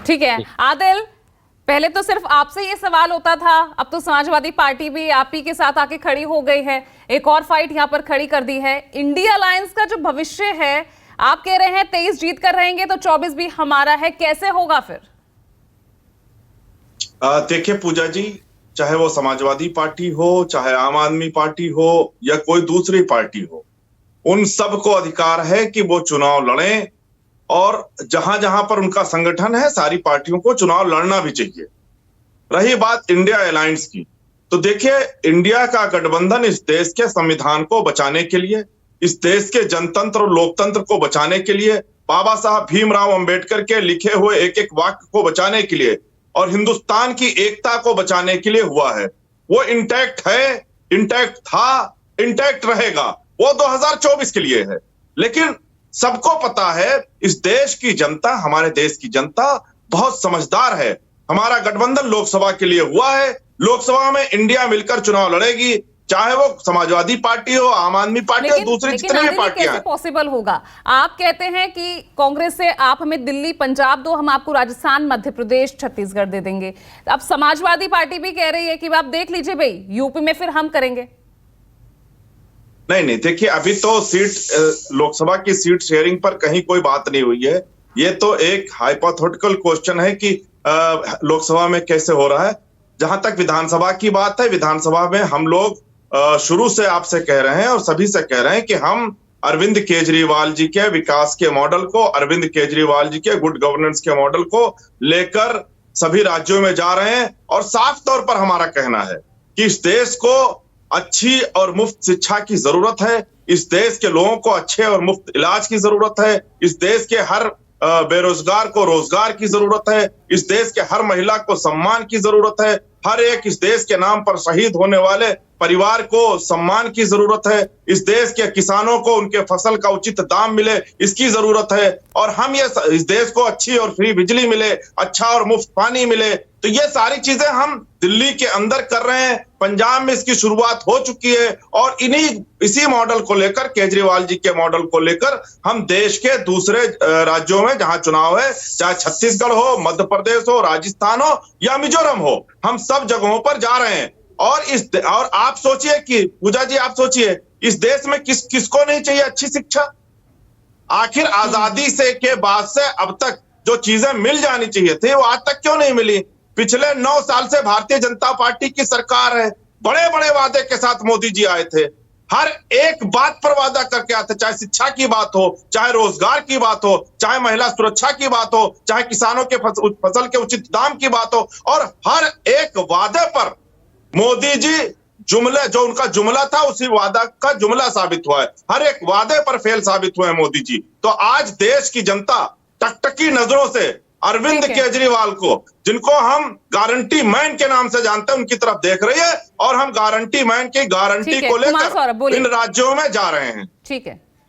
ठीक है आदिल, पहले तो सिर्फ आपसे ये सवाल होता था, अब तो समाजवादी पार्टी भी आप ही के साथ आके खड़ी हो गई है, एक और फाइट यहां पर खड़ी कर दी है। इंडिया अलायंस का जो भविष्य है, आप कह रहे हैं 23 जीत कर रहेंगे तो 24 भी हमारा है, कैसे होगा फिर? देखिए पूजा जी, चाहे वो समाजवादी पार्टी हो, चाहे आम आदमी पार्टी हो या कोई दूसरी पार्टी हो, उन सबको अधिकार है कि वो चुनाव लड़ें और जहां जहां पर उनका संगठन है, सारी पार्टियों को चुनाव लड़ना भी चाहिए। रही बात इंडिया अलायंस की, तो देखिए इंडिया का गठबंधन इस देश के संविधान को बचाने के लिए, इस देश के जनतंत्र और लोकतंत्र को बचाने के लिए, बाबा साहब भीमराव अंबेडकर के लिखे हुए एक एक वाक्य को बचाने के लिए और हिंदुस्तान की एकता को बचाने के लिए हुआ है। वो इंटैक्ट है, इंटैक्ट था, इंटैक्ट रहेगा। वो 2024 के लिए है। लेकिन सबको पता है इस देश की जनता, हमारे देश की जनता बहुत समझदार है। हमारा गठबंधन लोकसभा के लिए हुआ है। लोकसभा में इंडिया मिलकर चुनाव लड़ेगी, चाहे वो समाजवादी पार्टी हो, आम आदमी पार्टी हो, दूसरी जितनी भी पार्टियां हैं। कैसे पॉसिबल होगा? आप कहते हैं कि कांग्रेस से आप हमें दिल्ली पंजाब दो, हम आपको राजस्थान मध्य प्रदेश छत्तीसगढ़ दे देंगे। अब समाजवादी पार्टी भी कह रही है कि आप देख लीजिए भाई, यूपी में फिर हम करेंगे। नहीं, देखिए अभी तो लोकसभा की सीट शेयरिंग पर कहीं कोई बात नहीं हुई है। ये तो एक हाइपोथेटिकल क्वेश्चन है कि लोकसभा में कैसे हो रहा है। जहां तक विधानसभा की बात है, विधानसभा में हम लोग शुरू से आपसे कह रहे हैं और सभी से कह रहे हैं कि हम अरविंद केजरीवाल जी के विकास के मॉडल को, अरविंद केजरीवाल जी के गुड गवर्नेंस के मॉडल को लेकर सभी राज्यों में जा रहे हैं। और साफ तौर पर हमारा कहना है कि इस देश को अच्छी और मुफ्त शिक्षा की जरूरत है, इस देश के लोगों को अच्छे और मुफ्त इलाज की जरूरत है, इस देश के हर बेरोजगार को रोजगार की जरूरत है, इस देश के हर महिला को सम्मान की जरूरत है, हर एक इस देश के नाम पर शहीद होने वाले परिवार को सम्मान की जरूरत है, इस देश के किसानों को उनके फसल का उचित दाम मिले, इसकी जरूरत है। और हम इस देश को अच्छी और फ्री बिजली मिले, अच्छा और मुफ्त पानी मिले, तो ये सारी चीजें हम दिल्ली के अंदर कर रहे हैं। पंजाब में इसकी शुरुआत हो चुकी है और इसी मॉडल को लेकर, केजरीवाल जी के मॉडल को लेकर हम देश के दूसरे राज्यों में जहां चुनाव है, चाहे छत्तीसगढ़ हो, मध्य प्रदेश हो, राजस्थान हो या मिजोरम हो, हम सब जगहों पर जा रहे हैं। और आप सोचिए कि पूजा जी, आप सोचिए इस देश में किसको नहीं चाहिए अच्छी शिक्षा? आखिर आजादी से के बाद से अब तक जो चीजें मिल जानी चाहिए थी, वो आज तक क्यों नहीं मिली? पिछले 9 साल से भारतीय जनता पार्टी की सरकार है। बड़े बड़े वादे के साथ मोदी जी आए थे, हर एक बात पर वादा करके आते, चाहे शिक्षा की बात हो, चाहे रोजगार की बात हो, चाहे महिला सुरक्षा की बात हो, चाहे किसानों के फसल के उचित दाम की बात हो। और हर एक वादे पर मोदी जी जो उनका जुमला था, उसी वादा का जुमला साबित हुआ है। हर एक वादे पर फेल साबित हुए हैं मोदी जी। तो आज देश की जनता टकटकी नजरों से अरविंद केजरीवाल को, जिनको हम गारंटी मैन के नाम से जानते हैं, उनकी तरफ देख रही है और हम गारंटी मैन की गारंटी को लेकर इन राज्यों में जा रहे हैं। ठीक है।